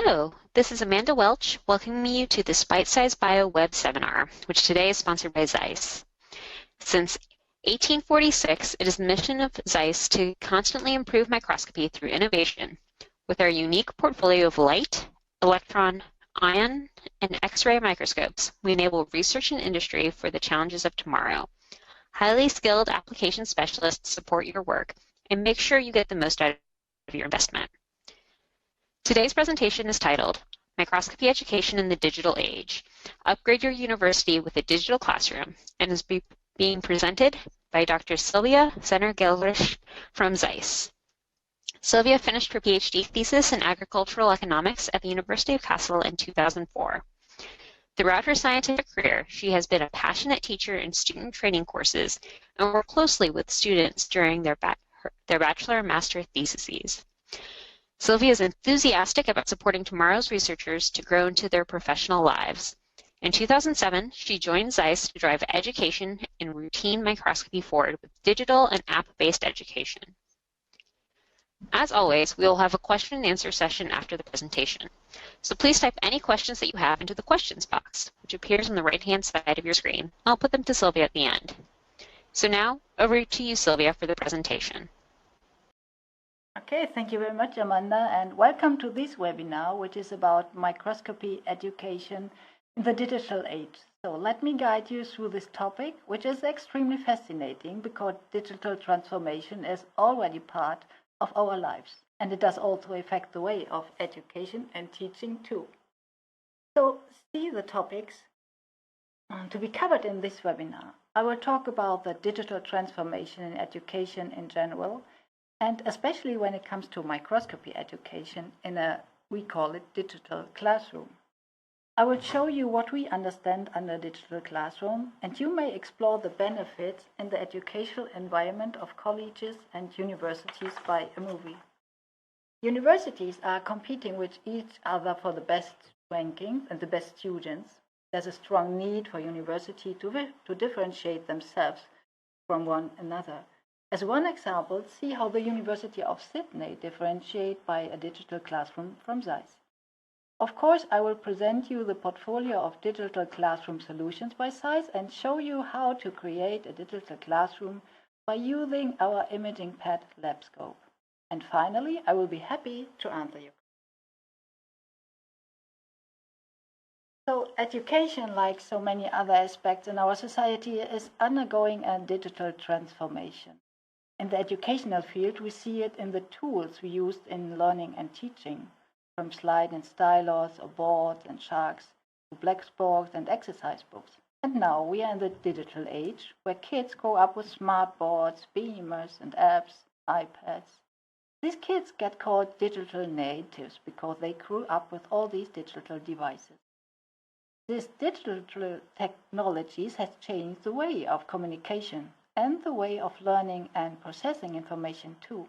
Hello, this is Amanda Welch welcoming you to this Bite-Size Bio web seminar, which today is sponsored by ZEISS. Since 1846, it is the mission of ZEISS to constantly improve microscopy through innovation. With our unique portfolio of light, electron, ion, and X-ray microscopes, we enable research and industry for the challenges of tomorrow. Highly skilled application specialists support your work and make sure you get the most out of your investment. Today's presentation is titled, Microscopy Education in the Digital Age. Upgrade your university with a digital classroom, and is being presented by Dr. Sylvia Zenner-Gelrich from ZEISS. Sylvia finished her PhD thesis in agricultural economics at the University of Kassel in 2004. Throughout her scientific career, she has been a passionate teacher in student training courses and worked closely with students during their bachelor and master theses. Sylvia is enthusiastic about supporting tomorrow's researchers to grow into their professional lives. In 2007, she joined ZEISS to drive education in routine microscopy forward with digital and app-based education. As always, we will have a question and answer session after the presentation. So please type any questions that you have into the questions box, which appears on the right-hand side of your screen. I'll put them to Sylvia at the end. So now, over to you, Sylvia, for the presentation. Okay, thank you very much, Amanda, and welcome to this webinar, which is about microscopy education in the digital age. So let me guide you through this topic, which is extremely fascinating because digital transformation is already part of our lives, and it does also affect the way of education and teaching too. So see the topics to be covered in this webinar. I will talk about the digital transformation in education in general, and especially when it comes to microscopy education in we call it digital classroom. I will show you what we understand under digital classroom, and you may explore the benefits in the educational environment of colleges and universities by a movie. Universities are competing with each other for the best rankings and the best students. There's a strong need for university to differentiate themselves from one another. As one example, see how the University of Sydney differentiate by a digital classroom from ZEISS. Of course, I will present you the portfolio of digital classroom solutions by ZEISS and show you how to create a digital classroom by using our imaging pad LetsGo. And finally, I will be happy to answer your questions. So education, like so many other aspects in our society, is undergoing a digital transformation. In the educational field, we see it in the tools we used in learning and teaching, from slide and stylus or boards and charts to blackboards and exercise books. And now we are in the digital age, where kids grow up with smart boards, beamers and apps, iPads. These kids get called digital natives because they grew up with all these digital devices. These digital technologies has changed the way of communication and the way of learning and processing information too.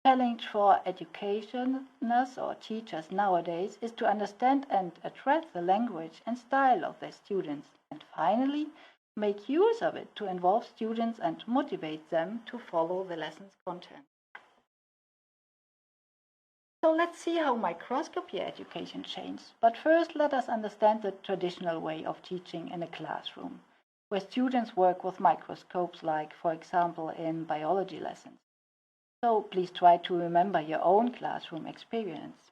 Challenge for educationists or teachers nowadays is to understand and address the language and style of their students, and finally make use of it to involve students and motivate them to follow the lesson's content. So let's see how microscopy education changed. But first, let us understand the traditional way of teaching in a classroom, where students work with microscopes, like, for example, in biology lessons. So please try to remember your own classroom experience.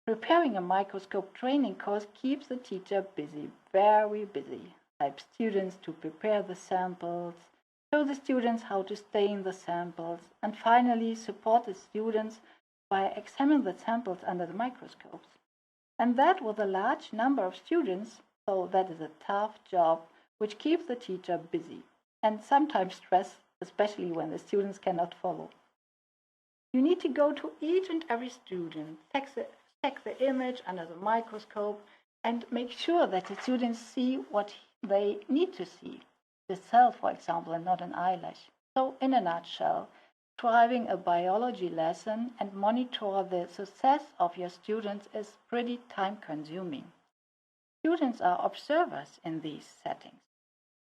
Preparing a microscope training course keeps the teacher busy, very busy. Helps students to prepare the samples, show the students how to stain the samples, and finally support the students by examining the samples under the microscopes. And that with a large number of students, so that is a tough job, which keeps the teacher busy and sometimes stressed, especially when the students cannot follow. You need to go to each and every student, check the image under the microscope, and make sure that the students see what they need to see, the cell, for example, and not an eyelash. So in a nutshell, driving a biology lesson and monitor the success of your students is pretty time-consuming. Students are observers in these settings.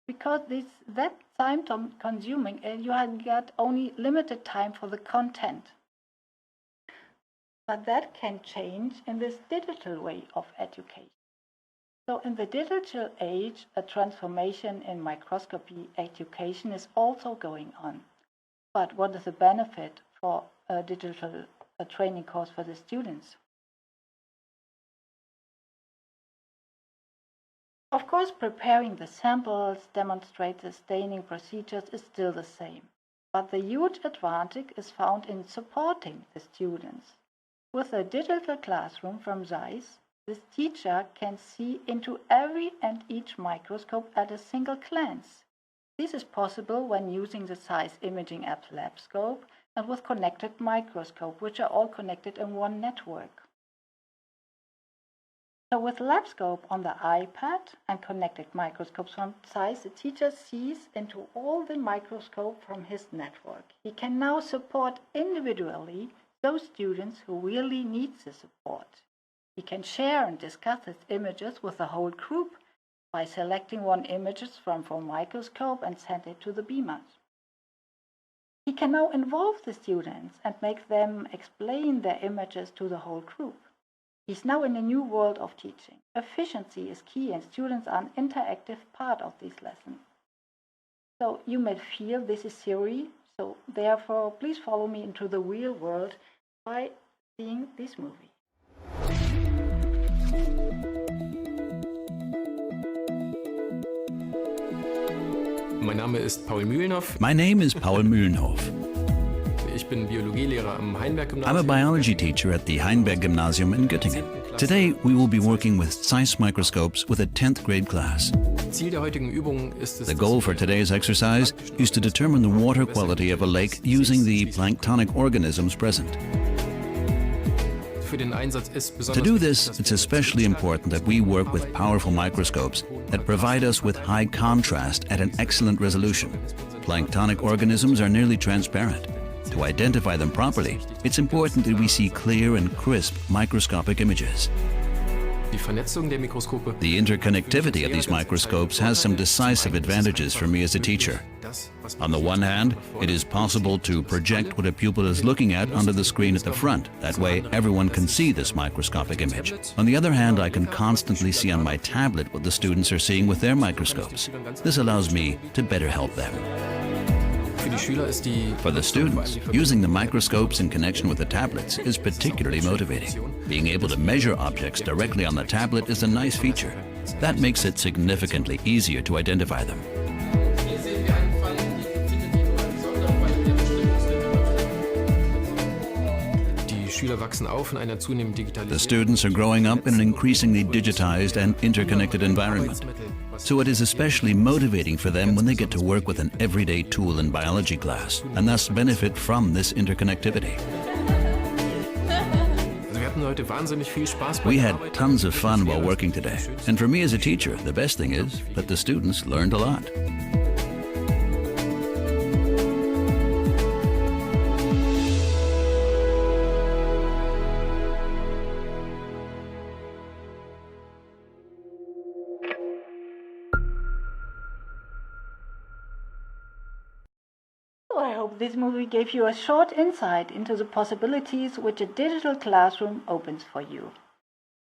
Because that time-consuming, you have got only limited time for the content. But that can change in this digital way of education. So in the digital age, a transformation in microscopy education is also going on. But what is the benefit for a digital training course for the students? Of course, preparing the samples, demonstrate the staining procedures is still the same. But the huge advantage is found in supporting the students. With a digital classroom from ZEISS, this teacher can see into every and each microscope at a single glance. This is possible when using the ZEISS imaging app LetsGo and with connected microscope, which are all connected in one network. So with LetsGo on the iPad and connected microscopes from ZEISS, the teacher sees into all the microscope from his network. He can now support individually those students who really need the support. He can share and discuss his images with the whole group by selecting one image from Microscope and send it to the beamers. He can now involve the students and make them explain their images to the whole group. He's now in a new world of teaching. Efficiency is key and students are an interactive part of this lesson. So you may feel this is theory, so therefore please follow me into the real world by seeing this movie. My name is Paul Mühlenhoff. Ich bin Biologielehrer am Heinberg-Gymnasium. I'm a biology teacher at the Heinberg Gymnasium in Göttingen. Today, we will be working with ZEISS microscopes with a 10th grade class. Ziel der heutigen Übung ist es, The goal for today's exercise is to determine the water quality of a lake using the planktonic organisms present. für den Einsatz ist besonders To do this, it's especially important that we work with powerful microscopes that provide us with high contrast at an excellent resolution. Planktonic organisms are nearly transparent. To identify them properly, it's important that we see clear and crisp microscopic images. die Vernetzung der Mikroskope. The interconnectivity of these microscopes has some decisive advantages for me as a teacher. On the one hand, it is possible to project what a pupil is looking at onto the screen at the front. That way, everyone can see this microscopic image. On the other hand, I can constantly see on my tablet what the students are seeing with their microscopes. This allows me to better help them. For the students, using the microscopes in connection with the tablets is particularly motivating. Being able to measure objects directly on the tablet is a nice feature. That makes it significantly easier to identify them. The students are growing up in an increasingly digitized and interconnected environment. So it is especially motivating for them when they get to work with an everyday tool in biology class and thus benefit from this interconnectivity. We had tons of fun while working today. And for me as a teacher, the best thing is that the students learned a lot. I hope this movie gave you a short insight into the possibilities which a digital classroom opens for you.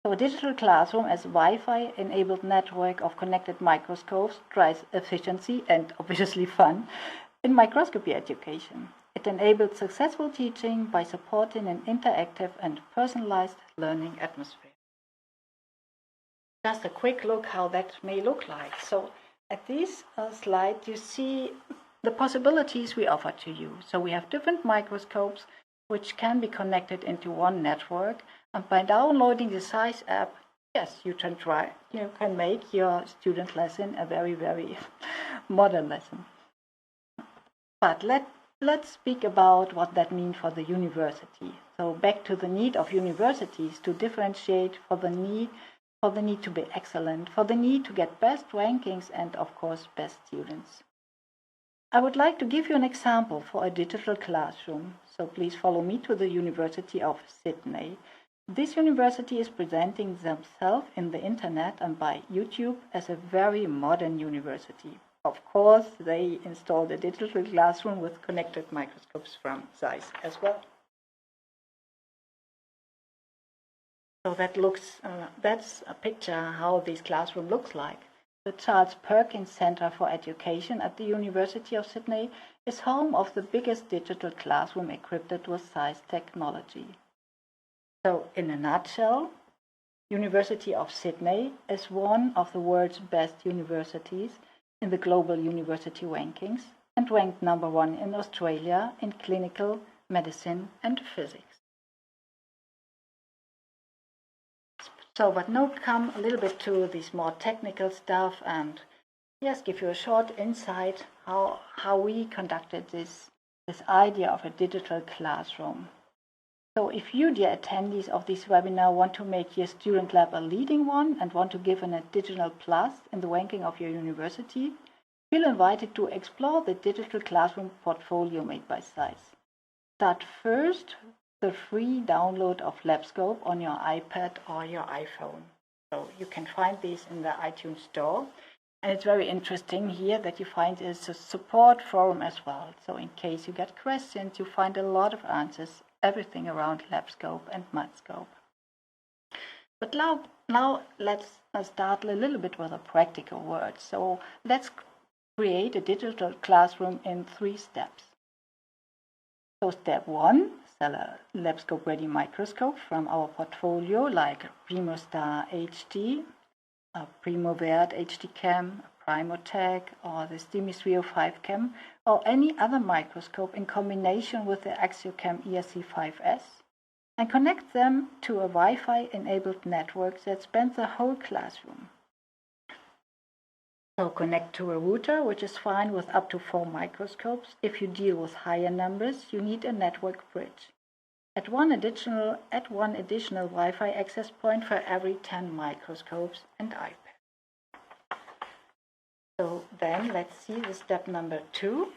So a digital classroom as a Wi-Fi enabled network of connected microscopes drives efficiency and obviously fun in microscopy education. It enables successful teaching by supporting an interactive and personalized learning atmosphere. Just a quick look how that may look like. So at this slide you see the possibilities we offer to you. So we have different microscopes which can be connected into one network, and by downloading the ZEISS app, yes, you can make your student lesson a very, very modern lesson. But let's speak about what that means for the university. So back to the need of universities to differentiate for the need to be excellent, for the need to get best rankings and of course best students. I would like to give you an example for a digital classroom, so please follow me to the University of Sydney. This university is presenting themselves in the internet and by YouTube as a very modern university. Of course, they installed a digital classroom with connected microscopes from ZEISS as well. So that's a picture how this classroom looks like. The Charles Perkins Centre for Education at the University of Sydney is home of the biggest digital classroom equipped with ZEISS technology. So in a nutshell, University of Sydney is one of the world's best universities in the global university rankings and ranked #1 in Australia in clinical medicine and physics. So, but now come a little bit to this more technical stuff and yes, give you a short insight how we conducted this idea of a digital classroom. So if you, dear attendees of this webinar, want to make your student lab a leading one and want to give an additional plus in the ranking of your university, feel invited to explore the digital classroom portfolio made by ZEISS. Start first the free download of LetsGo on your iPad or your iPhone. So you can find these in the iTunes store. And it's very interesting here that you find is a support forum as well. So in case you get questions, you find a lot of answers, everything around LabScope and Microscope. But now let's start a little bit with a practical word. So let's create a digital classroom in 3 steps. So step 1, sell a LabScope ready microscope from our portfolio like PrimoStar HD, a PrimoVert HD Cam, a Primotech, or the STEMI 305 Cam, or any other microscope in combination with the AxioCam ERC5S, and connect them to a Wi-Fi enabled network that spans the whole classroom. So connect to a router, which is fine with up to 4 microscopes. If you deal with higher numbers, you need a network bridge. Add one additional Wi-Fi access point for every 10 microscopes and iPad. So then let's see the step number 2.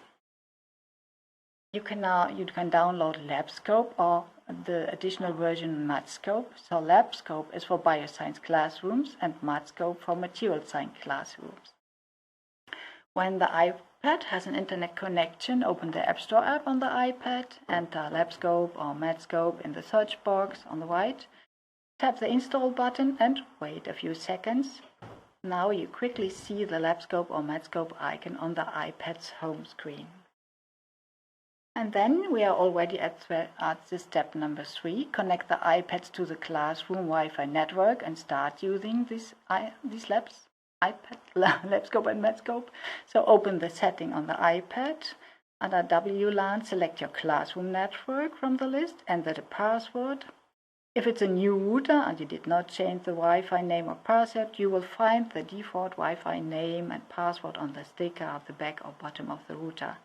You can download LabScope or the additional version Microscope. So LabScope is for bioscience classrooms and Microscope for material science classrooms. When the iPad has an internet connection, open the App Store app on the iPad, enter LabScope or Microscope in the search box on the right, tap the install button and wait a few seconds. Now you quickly see the LabScope or Microscope icon on the iPad's home screen. And then we are already at the step number 3. Connect the iPads to the classroom Wi-Fi network and start using these labs. iPad, LabScope and Microscope. So open the setting on the iPad. Under WLAN, select your classroom network from the list, enter the password. If it's a new router and you did not change the Wi-Fi name or password, you will find the default Wi-Fi name and password on the sticker at the back or bottom of the router.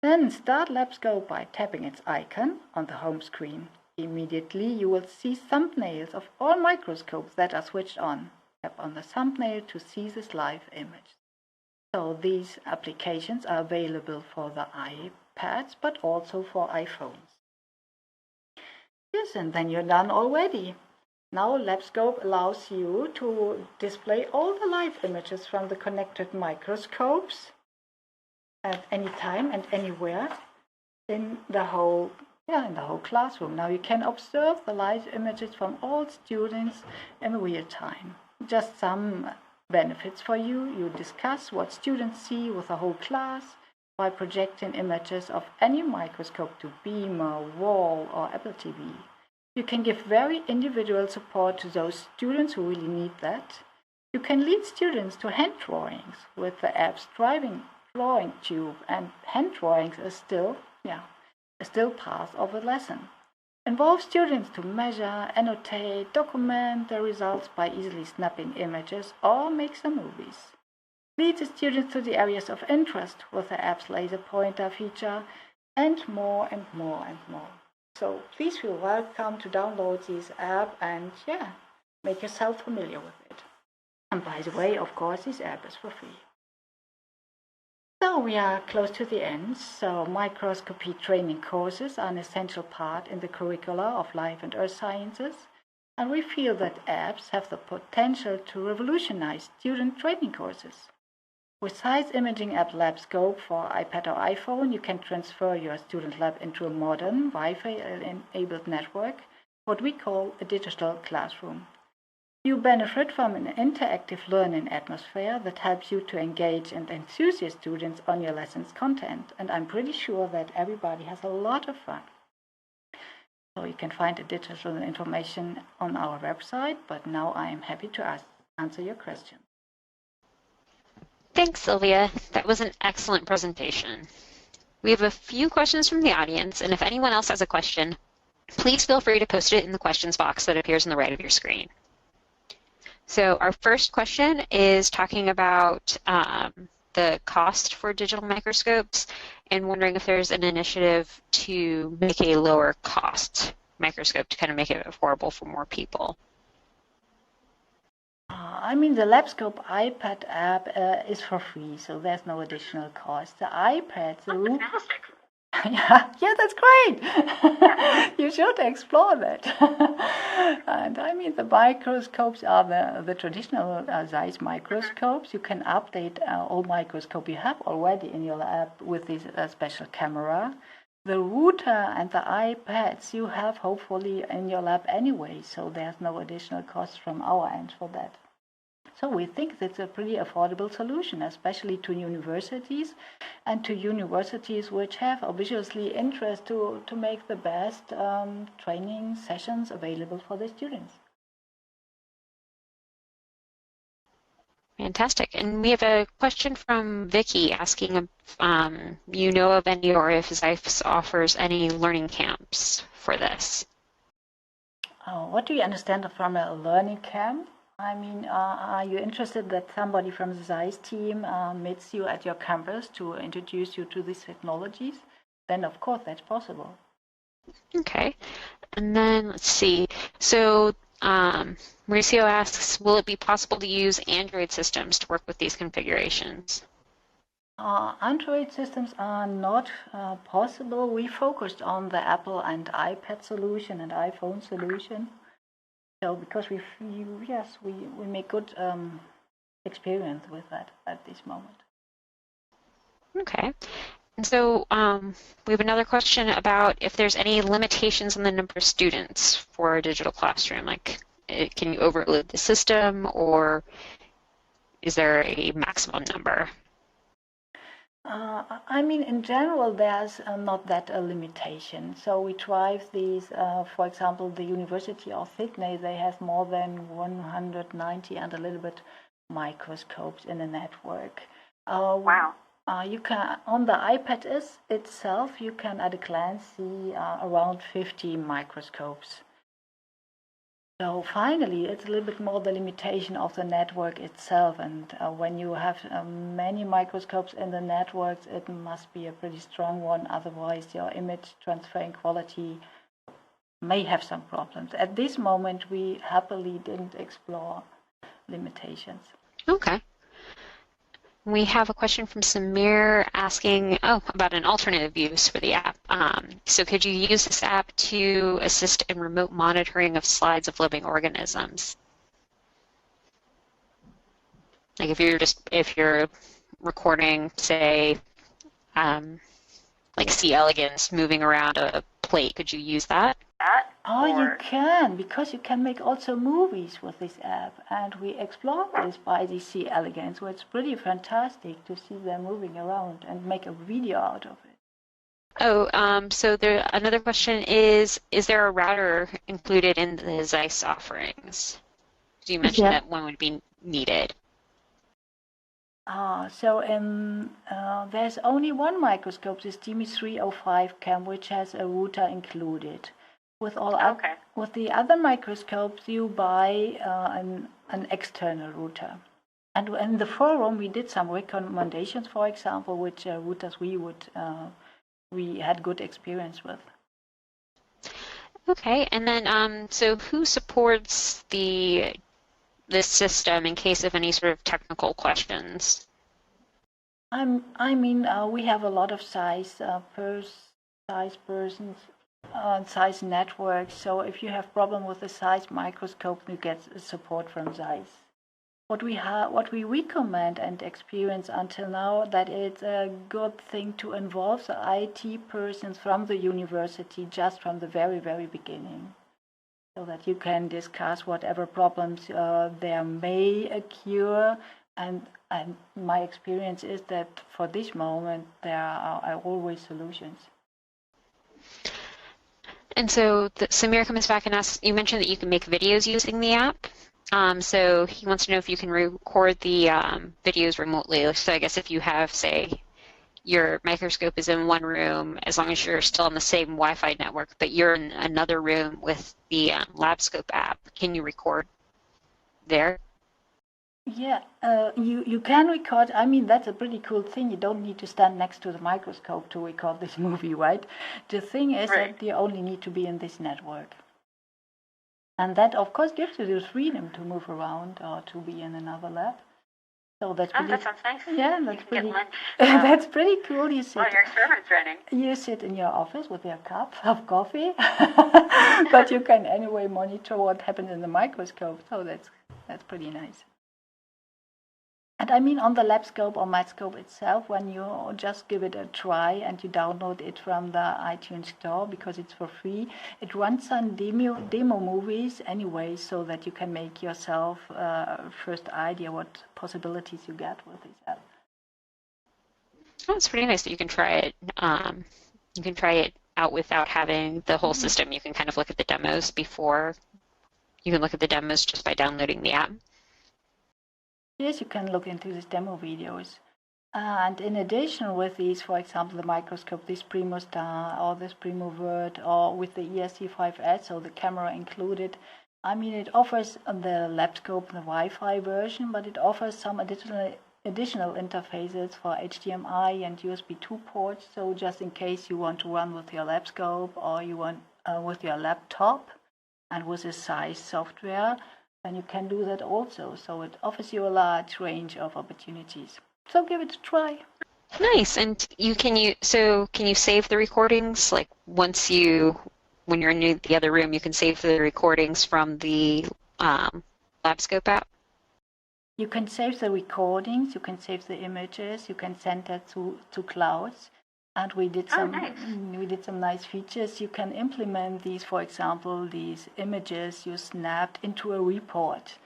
Then start LabScope by tapping its icon on the home screen. Immediately you will see thumbnails of all microscopes that are switched on. Tap on the thumbnail to see this live image. So these applications are available for the iPads, but also for iPhones. Yes, and then you're done already. Now LabScope allows you to display all the live images from the connected microscopes at any time and anywhere in the whole classroom. Now you can observe the live images from all students in real time. Just some benefits for you. You discuss what students see with the whole class by projecting images of any microscope to Beamer, Wall, or Apple TV. You can give very individual support to those students who really need that. You can lead students to hand drawings with the app's drawing tube, and hand drawings is still part of a lesson. Involve students to measure, annotate, document the results by easily snapping images or make some movies. Lead the students to the areas of interest with the app's laser pointer feature, and more and more and more. So please feel welcome to download this app and make yourself familiar with it. And by the way, of course, this app is for free. So we are close to the end. So microscopy training courses are an essential part in the curricula of life and earth sciences, and we feel that apps have the potential to revolutionize student training courses. With ZEISS imaging app LabScope for iPad or iPhone, you can transfer your student lab into a modern Wi-Fi enabled network what we call a digital classroom. You benefit from an interactive learning atmosphere that helps you to engage and enthuse students on your lessons content, and I'm pretty sure that everybody has a lot of fun. So you can find additional information on our website, but now I am happy to answer your question. Thanks, Sylvia. That was an excellent presentation. We have a few questions from the audience, and if anyone else has a question, please feel free to post it in the questions box that appears on the right of your screen. So our first question is talking about the cost for digital microscopes and wondering if there's an initiative to make a lower cost microscope to kind of make it affordable for more people. I mean, the LetsGo iPad app is for free, so there's no additional cost. The iPad, Fantastic. yeah, that's great. You should explore that. And I mean, the microscopes are the traditional ZEISS microscopes. You can update all microscope you have already in your lab with this special camera. The router and the iPads you have hopefully in your lab anyway, so there's no additional cost from our end for that. So we think that's a pretty affordable solution, especially to universities and to universities which have obviously interest to make the best training sessions available for the students. Fantastic. And we have a question from Vicky asking if you know of any or if ZEISS offers any learning camps for this. What do you understand from a learning camp? I mean, are you interested that somebody from the ZEISS team meets you at your campus to introduce you to these technologies? Then, of course, that's possible. Okay. And then let's see. So Mauricio asks, will it be possible to use Android systems to work with these configurations? Android systems are not possible. We focused on the Apple and iPad solution and iPhone solution. So because we make good experience with that at this moment. Okay. And so we have another question about if there's any limitations on the number of students for a digital classroom. Like, can you overload the system, or is there a maximum number? I mean, in general, there's not that a limitation. So we drive these, for example, the University of Sydney, they have more than 190 and a little bit microscopes in the network. Wow. You can, on the iPad itself, you can at a glance see around 50 microscopes. So finally, it's a little bit more the limitation of the network itself. And when you have many microscopes in the networks, it must be a pretty strong one. Otherwise, your image transferring quality may have some problems. At this moment, we happily didn't explore limitations. Okay. We have a question from Samir asking about an alternative use for the app. So could you use this app to assist in remote monitoring of slides of living organisms? Like if you're recording, say, like C. elegans moving around a plate, could you use that? You can, because you can make also movies with this app, and we explore this by the C. elegans, so it's pretty fantastic to see them moving around and make a video out of it. So another question is there a router included in the ZEISS offerings? You mentioned that one would be needed. There's only one microscope, this DMI305 cam, which has a router included. With the other microscopes, you buy an external router. And in the forum, we did some recommendations, for example, which routers we had good experience with. Okay, and then so who supports this system in case of any sort of technical questions? We have a lot of ZEISS persons, ZEISS networks. So if you have problem with the ZEISS microscope, you get support from ZEISS. What we recommend and experience until now, that it's a good thing to involve the IT persons from the university just from the very, very beginning. so that you can discuss whatever problems there may occur. And my experience is that for this moment, there are always solutions. And so Samir comes back and asks, you mentioned that you can make videos using the app. So he wants to know if you can record the videos remotely. So I guess if you have, say, your microscope is in one room, as long as you're still on the same Wi-Fi network, but you're in another room with the LetsGo app, can you record there? Yeah, you can record. I mean, that's a pretty cool thing. You don't need to stand next to the microscope to record this movie, right? The thing is that you only need to be in this network. And that, of course, gives you the freedom to move around or to be in another lab. So that's pretty, that sounds nice. Yeah, that's pretty. That's pretty cool. You sit. While your experiment's running. You sit in your office with your cup of coffee, but you can anyway monitor what happens in the microscope. So that's pretty nice. And I mean, on the LabScope or Microscope itself, when you just give it a try and you download it from the iTunes store because it's for free, it runs some demo movies anyway, so that you can make yourself first idea what possibilities you get with this app. Oh, it's pretty nice that you can try it. You can try it out without having the whole system. You can kind of look at the demos before. You can look at the demos just by downloading the app. Yes, you can look into these demo videos. And in addition with these, for example, the microscope, this Primo Star or this Primo Word, or with the ESC5S, so the camera included, I mean, it offers the LabScope, the Wi-Fi version, but it offers some additional interfaces for HDMI and USB 2 ports. So just in case you want to run with your LabScope or you want with your laptop and with the ZEISS software, then you can do that also. So it offers you a large range of opportunities. So give it a try. Nice. And can you save the recordings? Like when you're in the other room, you can save the recordings from the LabScope app? You can save the recordings, you can save the images, you can send that to clouds. And we did some nice features. You can implement these, for example, these images you snapped into a report.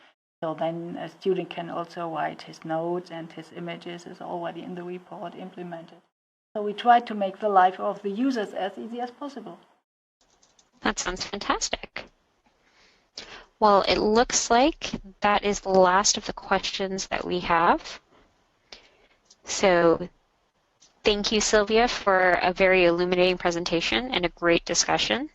So then a student can also write his notes and his images is already in the report implemented. So we try to make the life of the users as easy as possible. That sounds fantastic. Well, it looks like that is the last of the questions that we have. So thank you, Sylvia, for a very illuminating presentation and a great discussion.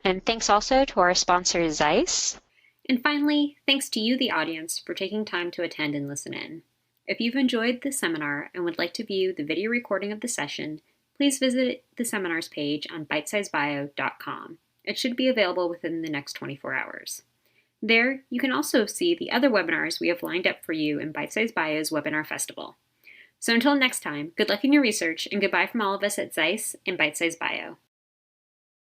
And thanks also to our sponsor, ZEISS. And finally, thanks to you, the audience, for taking time to attend and listen in. If you've enjoyed the seminar and would like to view the video recording of the session, please visit the seminars page on bitesizebio.com. It should be available within the next 24 hours. There, you can also see the other webinars we have lined up for you in Bitesize Bio's Webinar Festival. So until next time, good luck in your research and goodbye from all of us at ZEISS and Bitesize Bio.